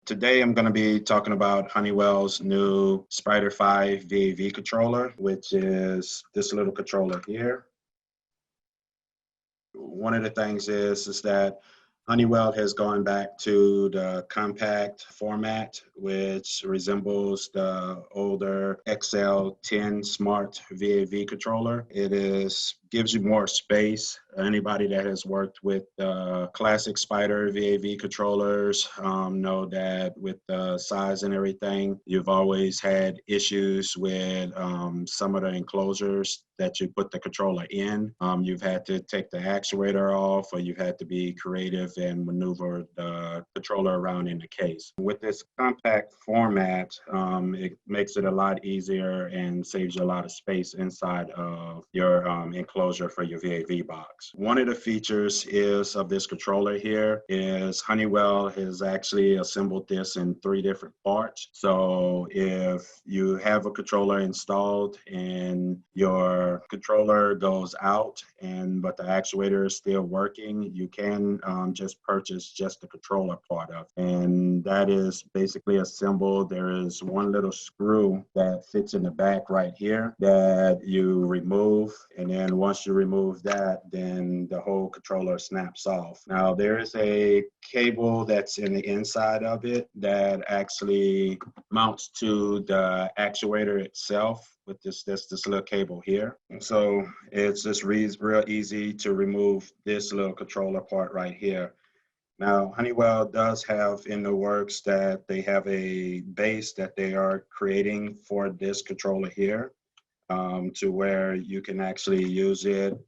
Today I'm going to be talking about Honeywell's new Spyder 5 VOV controller, which is this little controller here. One of the things is that Honeywell has gone back to the compact format, which resembles the older XL10 Smart VOV controller. Gives you more space. Anybody that has worked with classic Spyder VOV controllers know that with the size and everything, you've always had issues with some of the enclosures that you put the controller in. You've had to take the actuator off, or you've had to be creative and maneuver the controller around in the case. With this compact format, it makes it a lot easier and saves you a lot of space inside of your enclosure for your VOV box. One of the features of this controller here is Honeywell has actually assembled this in 3 different parts. So if you have a controller installed and your controller goes out but the actuator is still working, you can just purchase just the controller part of it. And that is basically assembled. There is one little screw that fits in the back right here that you remove, and then once you remove that, then the whole controller snaps off. Now there is a cable that's in the inside of it that actually mounts to the actuator itself with this little cable here. So it's just real easy to remove this little controller part right here. Now, Honeywell does have in the works that they have a base that they are creating for this controller here, to where you can actually use it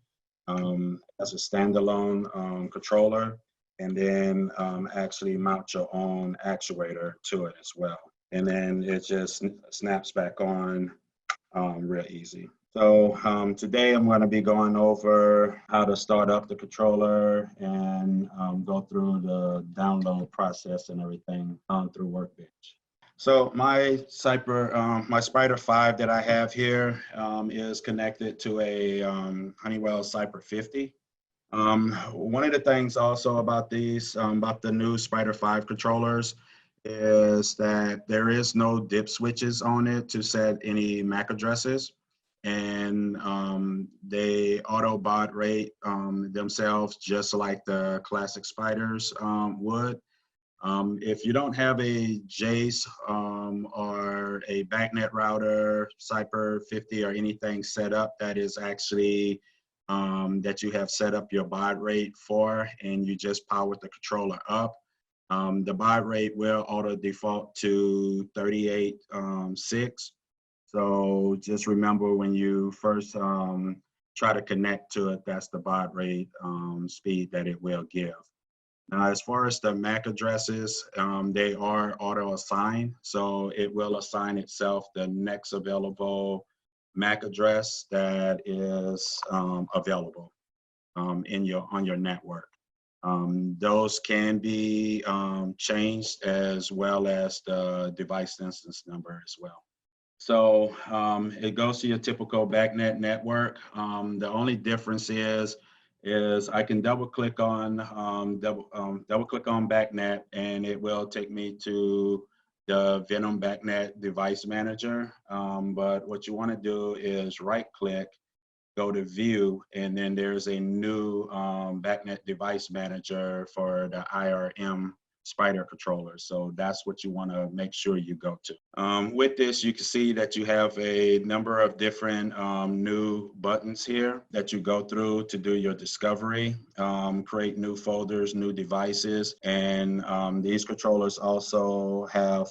as a standalone controller, and then actually mount your own actuator to it as well. And then it just snaps back on real easy. So today I'm going to be going over how to start up the controller and go through the download process and everything through Workbench. So my Spyder 5 that I have here is connected to a Honeywell Spyder 50. One of the things also about about the new Spyder 5 controllers is that there is no dip switches on it to set any MAC addresses, and they auto baud rate themselves just like the classic Spyders would. If you don't have a Jace or a backnet router, Spyder 50 or anything set up that is actually that you have set up your baud rate for, and you just power the controller up, the baud rate will auto default to 38.6. So just remember when you first try to connect to it, that's the baud rate speed that it will give. Now, as far as the MAC addresses, they are auto assigned. So it will assign itself the next available MAC address that is available on your network. Those can be changed, as well as the device instance number as well. So it goes to your typical backnet network. The only difference is I can double click on backnet, and it will take me to the Venom backnet device manager. But what you want to do is right click, go to view, and then there's a new backnet device manager for the IRM Spyder controller. So that's what you want to make sure you go to. With this, you can see that you have a number of different new buttons here that you go through to do your discovery, create new folders, new devices, and these controllers also have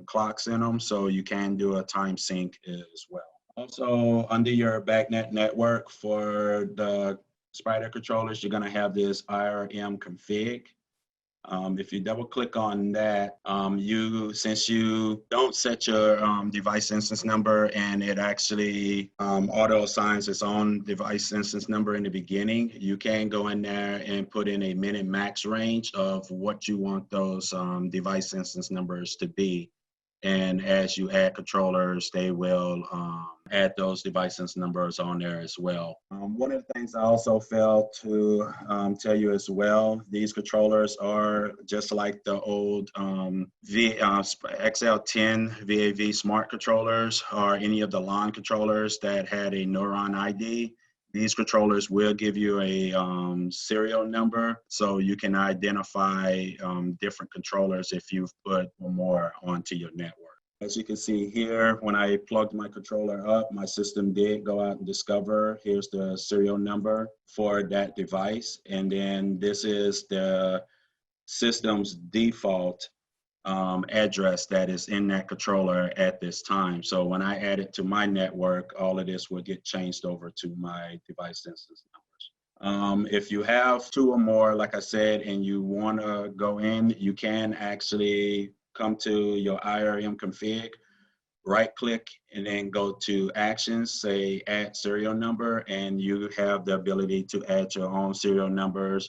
clocks in them, so you can do a time sync as well. Also, under your backnet network for the Spyder controllers, you're going to have this IRM config. If you double click on that, since you don't set your device instance number, and it actually auto assigns its own device instance number in the beginning, you can go in there and put in a min and max range of what you want those device instance numbers to be. And as you add controllers, they will add those device instance numbers on there as well. One of the things I also failed to tell you as well, these controllers are just like the old XL10 VAV smart controllers or any of the LAN controllers that had a Neuron ID. These controllers will give you a serial number so you can identify different controllers if you've put more onto your network. As you can see here, when I plugged my controller up, my system did go out and discover, here's the serial number for that device. And then this is the system's default address that is in that controller at this time. So when I add it to my network, all of this will get changed over to my device instance numbers. If you have two or more, like I said, and you want to go in, you can actually come to your IRM config, right click, and then go to actions, say add serial number, and you have the ability to add your own serial numbers.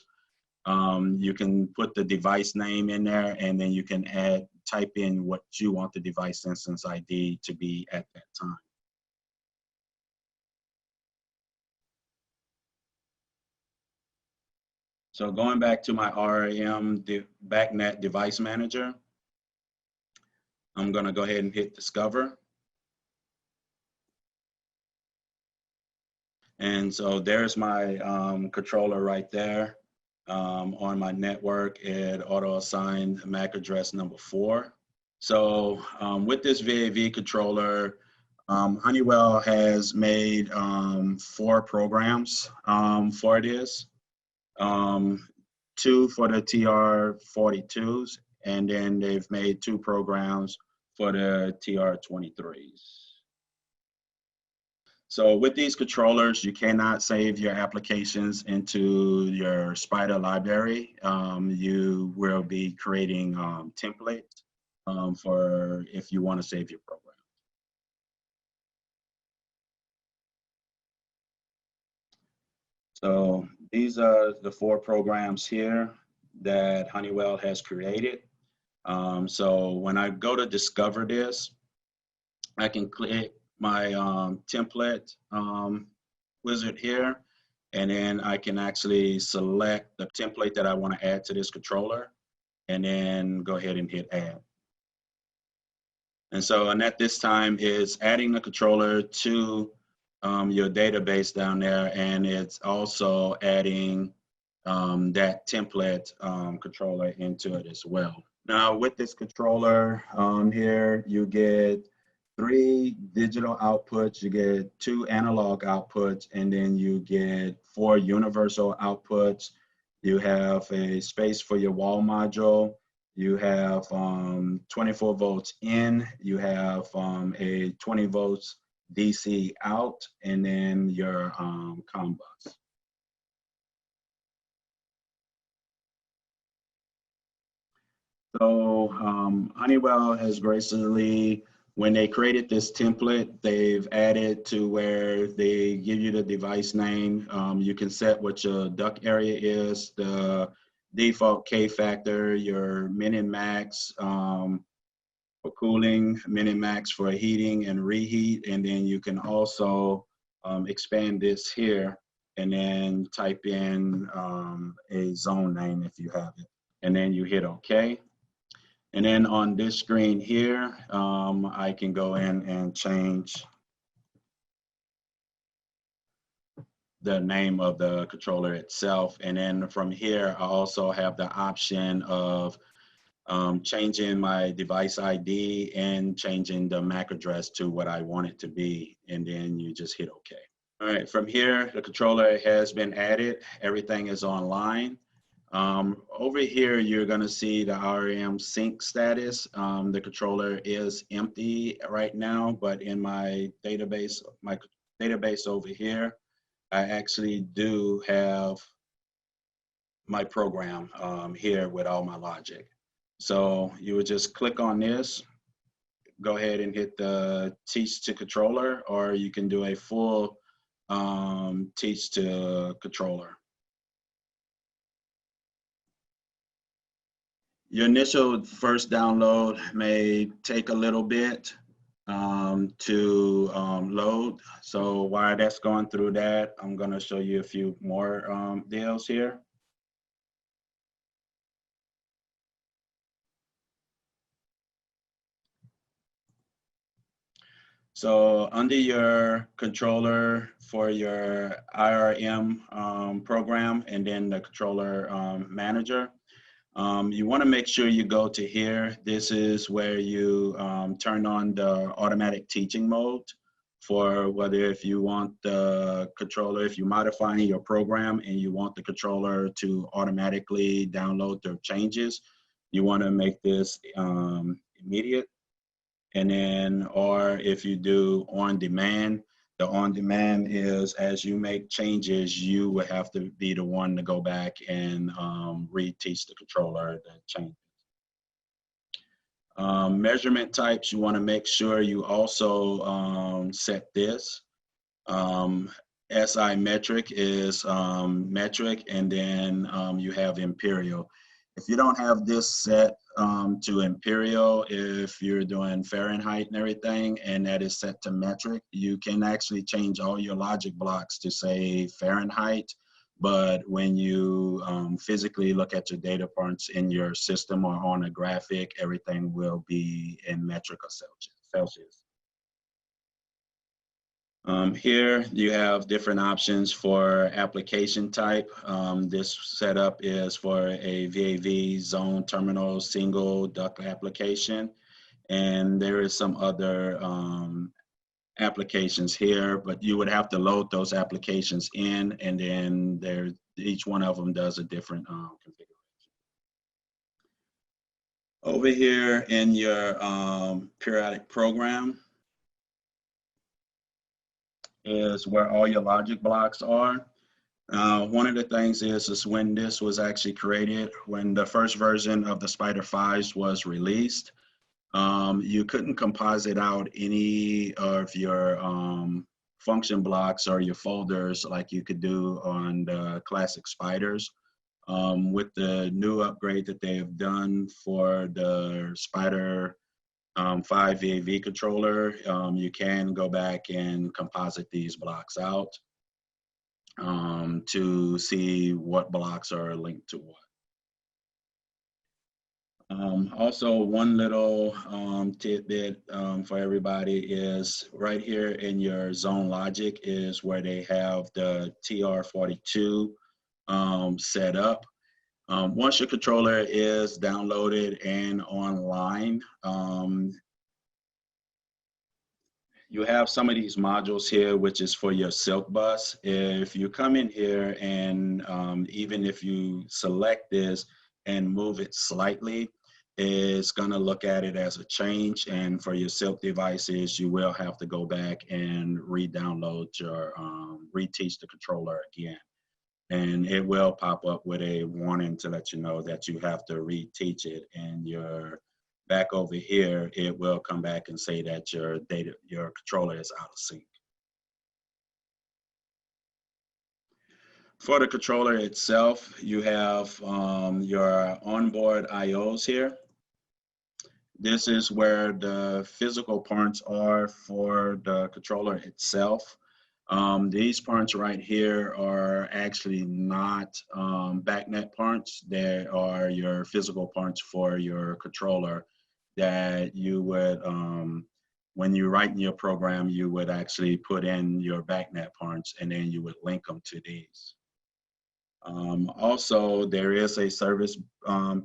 You can put the device name in there, and then you can type in what you want the device instance ID to be at that time. So going back to my RAM BACnet device manager, I'm going to go ahead and hit discover. And so there's my controller right there. On my network, it auto-assigned MAC address number 4. So with this VAV controller, Honeywell has made 4 programs for this. 2 for the TR42s, and then they've made 2 programs for the TR23s. So with these controllers, you cannot save your applications into your Spyder library. You will be creating templates for if you want to save your program. So these are the 4 programs here that Honeywell has created. So when I go to discover this, I can click my template wizard here, and then I can actually select the template that I want to add to this controller, and then go ahead and hit add. And so, and at this time is adding the controller to your database down there, and it's also adding that template controller into it as well. Now with this controller here, you get 3 digital outputs, you get 2 analog outputs, and then you get 4 universal outputs. You have a space for your wall module. You have 24 volts in, you have a 20 volts DC out, and then your COM bus. So Honeywell has graciously, when they created this template, they've added to where they give you the device name. You can set what your duct area is, the default K factor, your min and max for cooling, min and max for heating and reheat. And then you can also expand this here and then type in a zone name if you have it. And then you hit OK. And then on this screen here, I can go in and change the name of the controller itself. And then from here, I also have the option of changing my device ID and changing the MAC address to what I want it to be. And then you just hit OK. All right, from here, the controller has been added. Everything is online. Over here, you're going to see the RAM sync status. The controller is empty right now, but in my database over here, I actually do have my program here with all my logic. So you would just click on this, go ahead and hit the teach to controller, or you can do a full teach to controller. Your initial first download may take a little bit to load. So while that's going through that, I'm going to show you a few more deals here. So under your controller for your IRM program and then the controller manager, you want to make sure you go to here. This is where you turn on the automatic teaching mode for whether if you want the controller, if you're modifying your program and you want the controller to automatically download the changes, you want to make this immediate. And then, or if you do on demand, the on demand is as you make changes, you would have to be the one to go back and reteach the controller the change. Measurement types, you want to make sure you also set this. SI metric is metric, and then you have imperial. If you don't have this set to imperial, if you're doing Fahrenheit and everything, and that is set to metric, you can actually change all your logic blocks to say Fahrenheit. But when you physically look at your data points in your system or on a graphic, everything will be in metric or Celsius. Here you have different options for application type. This setup is for a VAV zone terminal single duct application. And there is some other applications here, but you would have to load those applications in, and then each one of them does a different configuration. Over here in your periodic program is where all your logic blocks are. One of the things is when this was actually created, when the first version of the Spyder 5s was released, you couldn't composite out any of your function blocks or your folders like you could do on the classic Spyders. With the new upgrade that they have done for the Spyder 5 VAV controller, you can go back and composite these blocks out to see what blocks are linked to what. Also, one little tidbit for everybody is right here in your zone logic is where they have the TR42 set up. Once your controller is downloaded and online, you have some of these modules here, which is for your Silk bus. If you come in here and even if you select this and move it slightly, it's gonna look at it as a change. And for your Silk devices, you will have to go back and re-download your, reteach the controller again. And it will pop up with a warning to let you know that you have to reteach it, and your back over here, it will come back and say that your controller is out of sync. For the controller itself, you have your onboard IOs here. This is where the physical parts are for the controller itself. These parts right here are actually not backnet parts. They are your physical parts for your controller that you would, when you write in your program, you would actually put in your backnet parts and then you would link them to these. Also, there is a service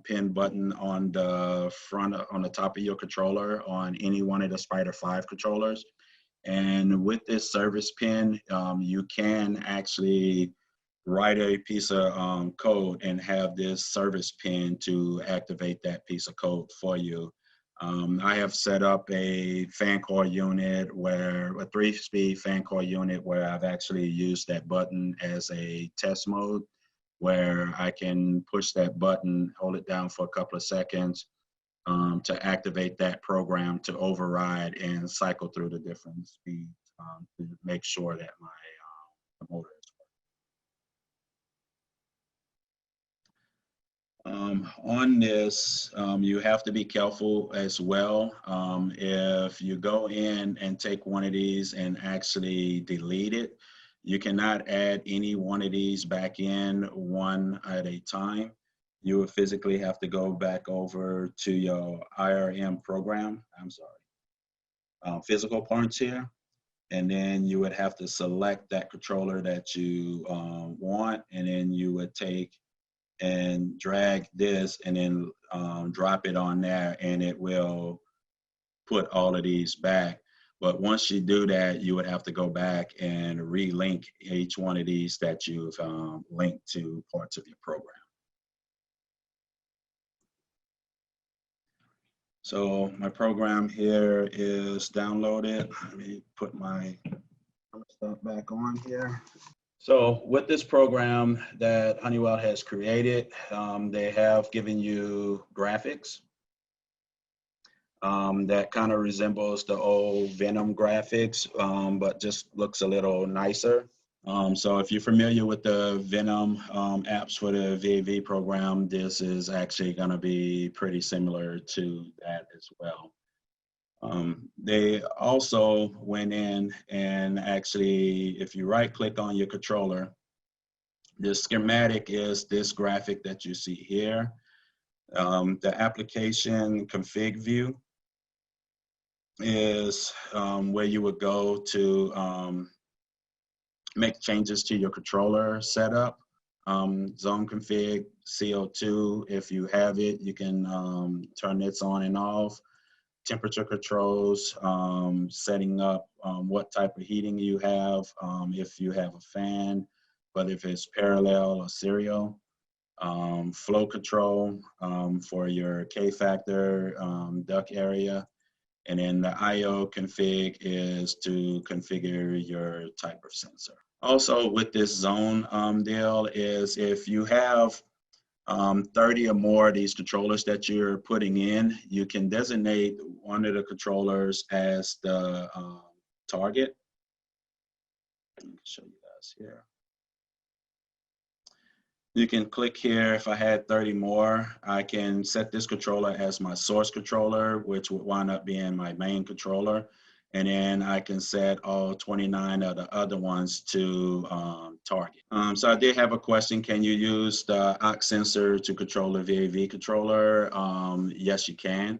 pin button on the front, on the top of your controller on any one of the Spyder 5 controllers. And with this service pin, you can actually write a piece of code and have this service pin to activate that piece of code for you. I have set up a fan coil unit where, a 3-speed fan coil unit where I've actually used that button as a test mode, where I can push that button, hold it down for a couple of seconds to activate that program to override and cycle through the different speeds to make sure that my motor is On this, you have to be careful as well. If you go in and take one of these and actually delete it, you cannot add any one of these back in one at a time. You will physically have to go back over to your IRM program, I'm sorry, physical parts here, and then you would have to select that controller that you want, and then you would take and drag this and then drop it on there, and it will put all of these back. But once you do that, you would have to go back and relink each one of these that you've linked to parts of your program. So my program here is downloaded. Let me put my stuff back on here. So with this program that Honeywell has created, they have given you graphics that kind of resembles the old Venom graphics, but just looks a little nicer. So if you're familiar with the Venom apps for the VOV program, this is actually going to be pretty similar to that as well. They also went in and actually, if you right click on your controller, the schematic is this graphic that you see here. The application config view is where you would go to make changes to your controller setup. Zone config, CO2, if you have it, you can turn this on and off. Temperature controls, setting up what type of heating you have, if you have a fan, but if it's parallel or serial. Flow control for your K factor, duct area. And then the IO config is to configure your type of sensor. Also with this zone deal is if you have 30 or more of these controllers that you're putting in, you can designate one of the controllers as the target. Let me show you guys here. You can click here. If I had 30 more, I can set this controller as my source controller, which would wind up being my main controller. And then I can set all 29 of the other ones to target. So I did have a question. Can you use the aux sensor to control the VOV controller? Yes, you can.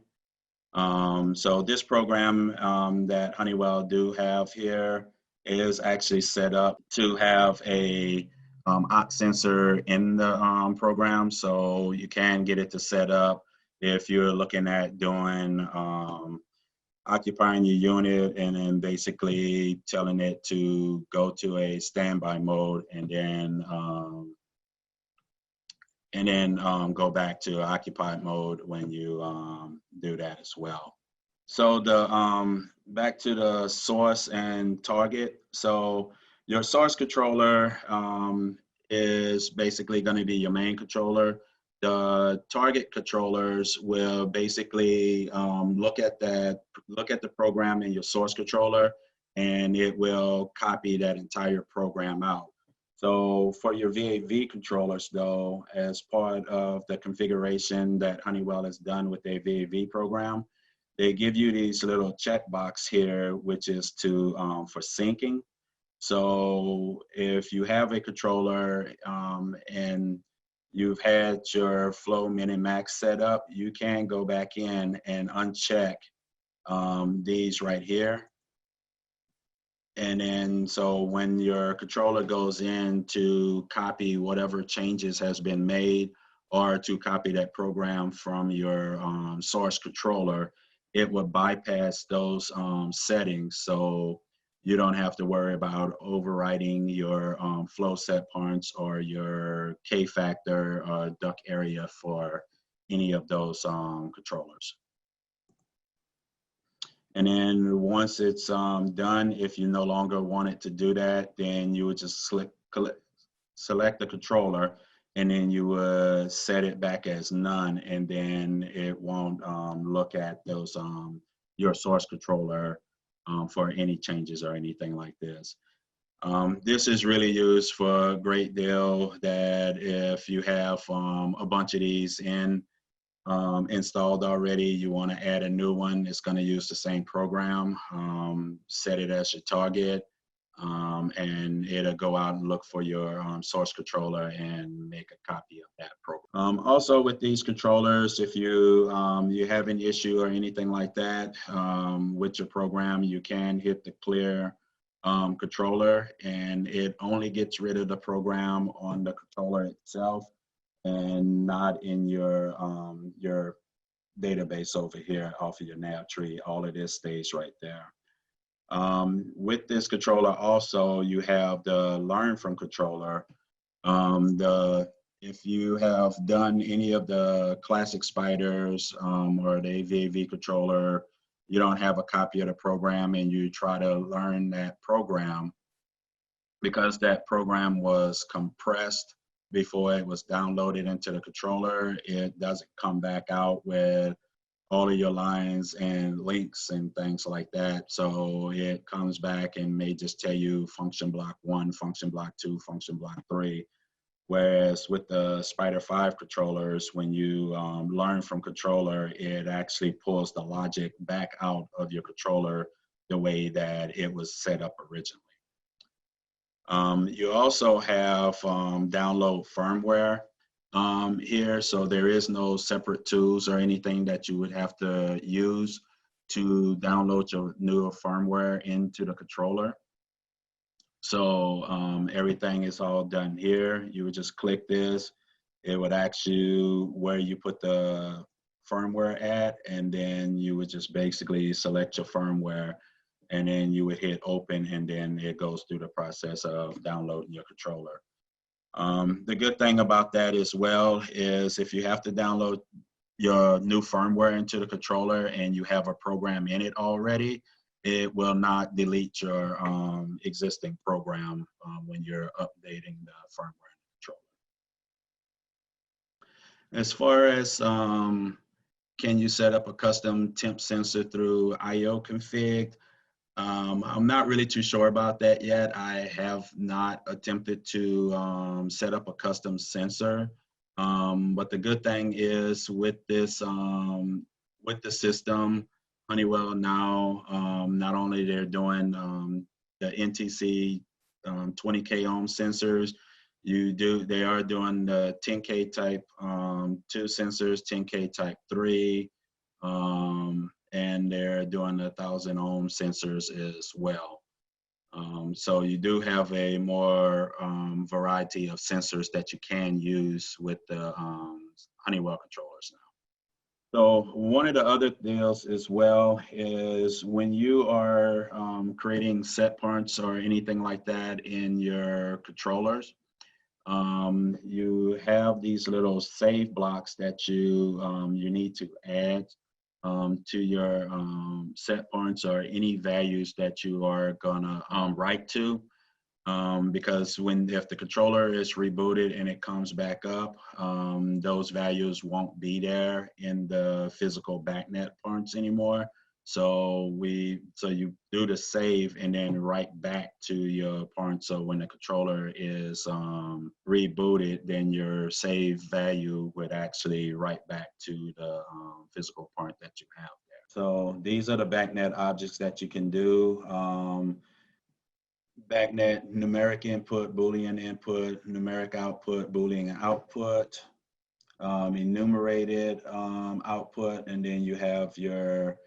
So this program that Honeywell do have here is actually set up to have a aux sensor in the program, so you can get it to set up if you're looking at doing occupying your unit and then basically telling it to go to a standby mode and then go back to occupied mode when you do that as well. So the back to the source and target. So your source controller is basically going to be your main controller. The target controllers will basically look at the program in your source controller, and it will copy that entire program out. So for your VOV controllers, though, as part of the configuration that Honeywell has done with their VOV program, they give you these little checkbox here, which is to for syncing. So if you have a controller and you've had your flow min max set up, you can go back in and uncheck these right here. And then so when your controller goes in to copy whatever changes has been made or to copy that program from your source controller, it would bypass those settings. So you don't have to worry about overriding your flow set points or your K factor or duct area for any of those controllers. And then once it's done, if you no longer want it to do that, then you would just select the controller, and then you would set it back as none, and then it won't look at those your source controller for any changes or anything like this. This is really used for a great deal that if you have a bunch of these installed already, you want to add a new one, it's going to use the same program. Set it as your target, and it'll go out and look for your source controller and make a copy of that program. Also with these controllers, if you have an issue or anything like that with your program, you can hit the clear controller, and it only gets rid of the program on the controller itself and not in your database over here off of your nav tree. All of this stays right there. With this controller also, you have the learn from controller. If you have done any of the classic Spyders or the VOV controller, you don't have a copy of the program and you try to learn that program, because that program was compressed before it was downloaded into the controller, it doesn't come back out with all of your lines and links and things like that. So it comes back and may just tell you function block 1, function block 2, function block 3. Whereas with the Spyder 5 controllers, when you learn from controller, it actually pulls the logic back out of your controller the way that it was set up originally. You also have download firmware here, so there is no separate tools or anything that you would have to use to download your newer firmware into the controller. So everything is all done here. You would just click this. It would ask you where you put the firmware at, and then you would just basically select your firmware, and then you would hit open, and then it goes through the process of downloading your controller. The good thing about that as well is if you have to download your new firmware into the controller and you have a program in it already, it will not delete your existing program when you're updating the firmware in the controller. As far as can you set up a custom temp sensor through IO config? I'm not really too sure about that yet. I have not attempted to set up a custom sensor. But the good thing is with this, with the system, Honeywell now, not only they're doing the NTC 20K ohm sensors, they are doing the 10K type 2 sensors, 10K type 3, and they're doing 1,000 ohm sensors as well. So you do have a more variety of sensors that you can use with the Honeywell controllers now. So one of the other deals as well is when you are creating set points or anything like that in your controllers, you have these little save blocks that you need to add to your set points or any values that you are gonna write to, because if the controller is rebooted and it comes back up, those values won't be there in the physical BACnet points anymore. So you do the save and then write back to your point. So when the controller is rebooted, then your save value would actually write back to the physical point that you have there. So these are the BACnet objects that you can do. BACnet numeric input, Boolean input, numeric output, Boolean output, enumerated output, and then you have your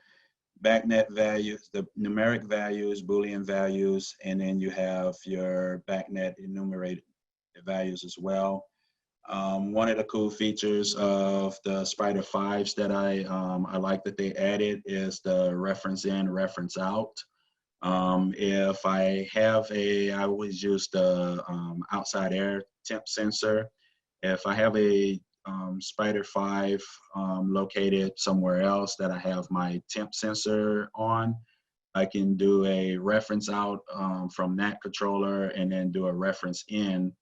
BACnet values, the numeric values, Boolean values, and then you have your BACnet enumerated values as well. One of the cool features of the Spyder 5s that I like that they added is the reference in, reference out. If I have I always use the outside air temp sensor. If I have a Spyder 5 located somewhere else that I have my temp sensor on, I can do a reference out from that controller and then do a reference in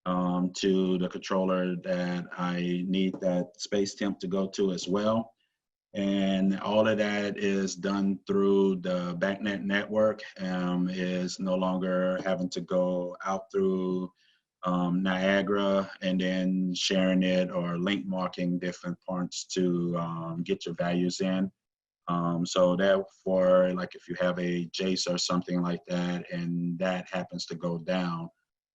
to the controller that I need that space temp to go to as well. And all of that is done through the BACnet network, is no longer having to go out through Niagara and then sharing it or link marking different parts to get your values in. So therefore, like if you have a Jace or something like that, and that happens to go down,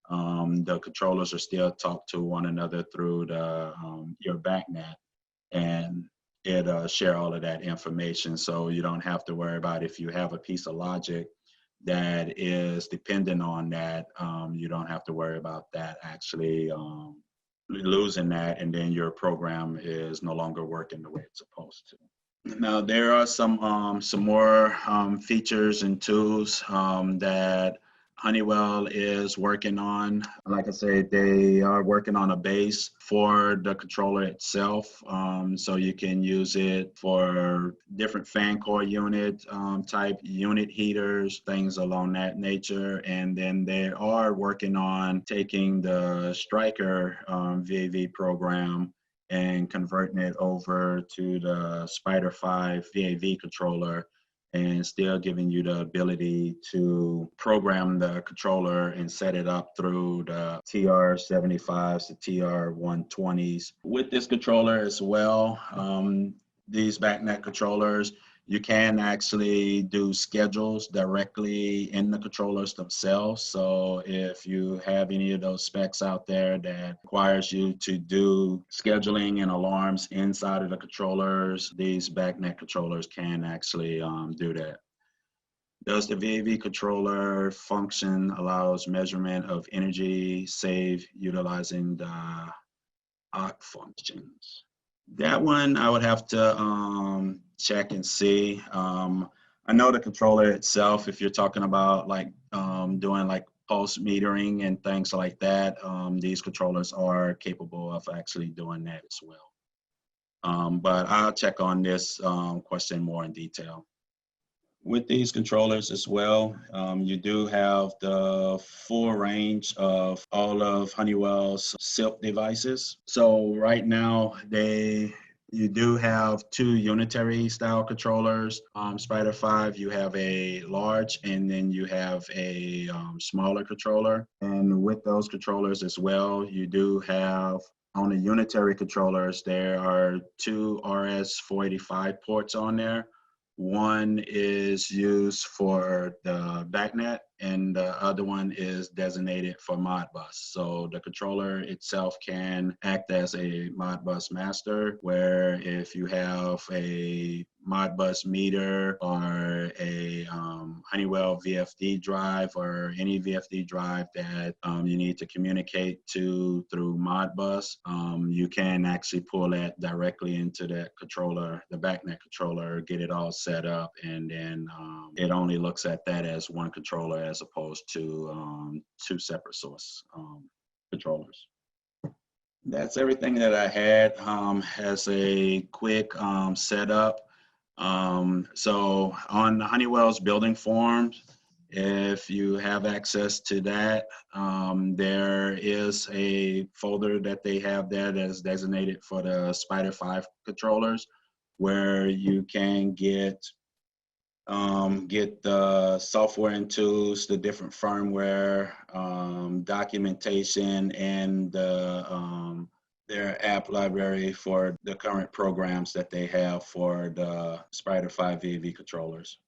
the controllers are still talk to one another through the your BACnet, and it share all of that information. So you don't have to worry about if you have a piece of logic that is dependent on that. You don't have to worry about that actually losing that, and then your program is no longer working the way it's supposed to. Now there are some more features and tools that Honeywell is working on. Like I said, they are working on a base for the controller itself, so you can use it for different fan core unit type unit heaters, things along that nature. And then they are working on taking the Striker VOV program and converting it over to the Spyder 5 VAV controller, and still giving you the ability to program the controller and set it up through the TR75s to TR120s. With this controller as well, these BACnet controllers, you can actually do schedules directly in the controllers themselves. So if you have any of those specs out there that requires you to do scheduling and alarms inside of the controllers, these BACnet controllers can actually do that. Does the VAV controller function allows measurement of energy saved utilizing the OCC functions? That one I would have to check and see. I know the controller itself, if you're talking about like doing like pulse metering and things like that, these controllers are capable of actually doing that as well. But I'll check on this question more in detail. With these controllers as well, you do have the full range of all of Honeywell's SIP devices. So right now, you do have two unitary style controllers. Spyder 5, you have a large, and then you have a smaller controller. And with those controllers as well, you do have on the unitary controllers, there are two RS-485 ports on there. One is used for the BACnet, and the other one is designated for Modbus. So the controller itself can act as a Modbus master, where if you have a Modbus meter or a Honeywell VFD drive or any VFD drive that you need to communicate to through Modbus, you can actually pull that directly into that controller, the BACnet controller, get it all set up, and then it only looks at that as one controller as opposed to two separate source controllers. That's everything that I had as a quick setup. So on Honeywell's building forms, if you have access to that, there is a folder that they have there that is designated for the Spyder 5 controllers, where you can get the software and tools, the different firmware, documentation, and their app library for the current programs that they have for the Spyder 5 VAV controllers.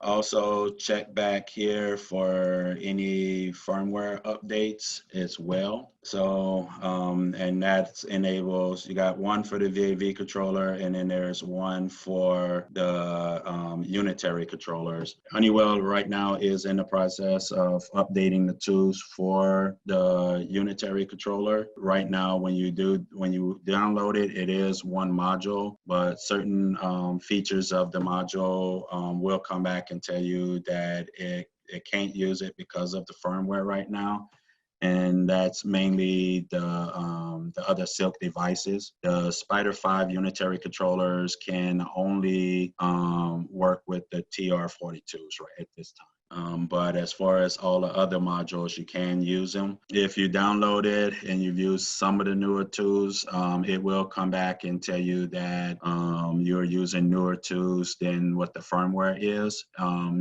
Also check back here for any firmware updates as well. So, and that enables, you got one for the VAV controller, and then there's one for the unitary controllers. Honeywell right now is in the process of updating the tools for the unitary controller. Right now, when you download it, it is one module, but certain features of the module will come back and tell you that it can't use it because of the firmware right now. And that's mainly the other Silk devices. The Spyder 5 unitary controllers can only work with the TR42s right at this time. But as far as all the other modules, you can use them. If you download it and you've used some of the newer tools, it will come back and tell you that you're using newer tools than what the firmware is.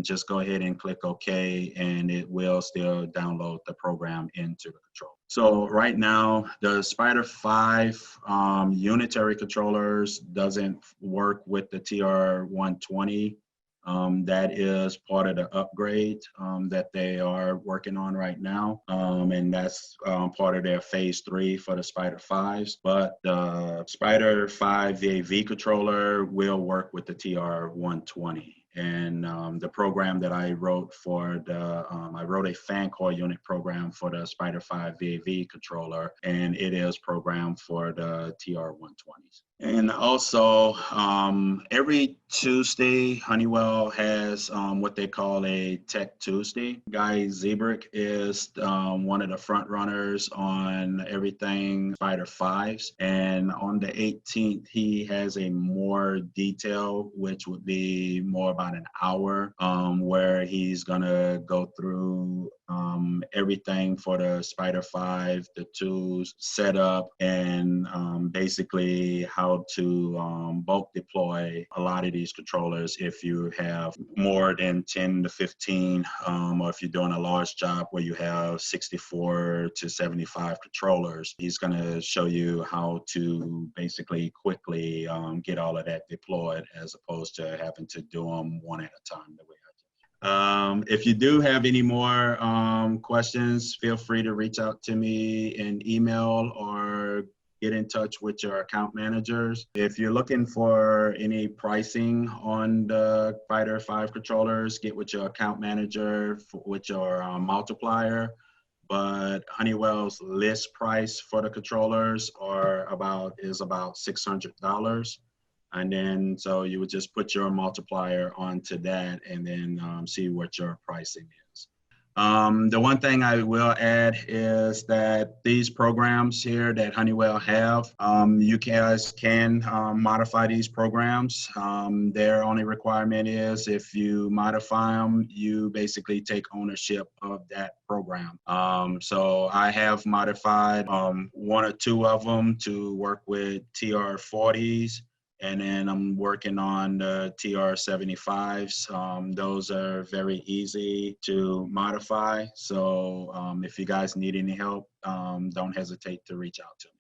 Just go ahead and click OK, and it will still download the program into the controller. So right now, the Spyder 5 unitary controllers doesn't work with the TR120. That is part of the upgrade that they are working on right now. And that's part of their phase 3 for the Spyder 5s. But the Spyder 5 VOV controller will work with the TR120. And the program that I wrote for I wrote a fan coil unit program for the Spyder 5 VOV controller, and it is programmed for the TR120s. And also, every Tuesday, Honeywell has what they call a Tech Tuesday. Guy Zebrick is one of the front runners on everything Spyder 5s. And on the 18th, he has a more detail, which would be more about an hour, where he's going to go through everything for the Spyder 5, the tools, setup, and basically how to bulk deploy a lot of these controllers if you have more than 10 to 15, or if you're doing a large job where you have 64 to 75 controllers. He's going to show you how to basically quickly get all of that deployed, as opposed to having to do them one at a time the way I do. If you do have any more questions, feel free to reach out to me in email or get in touch with your account managers. If you're looking for any pricing on the Spyder 5 controllers, get with your account manager with your multiplier. But Honeywell's list price for the controllers is about $600. And then, so you would just put your multiplier onto that and then see what your pricing is. The one thing I will add is that these programs here that Honeywell have, you guys can modify these programs. Their only requirement is if you modify them, you basically take ownership of that program. So I have modified one or two of them to work with TR40s. And then I'm working on the TR75s. Those are very easy to modify. So if you guys need any help, don't hesitate to reach out to me.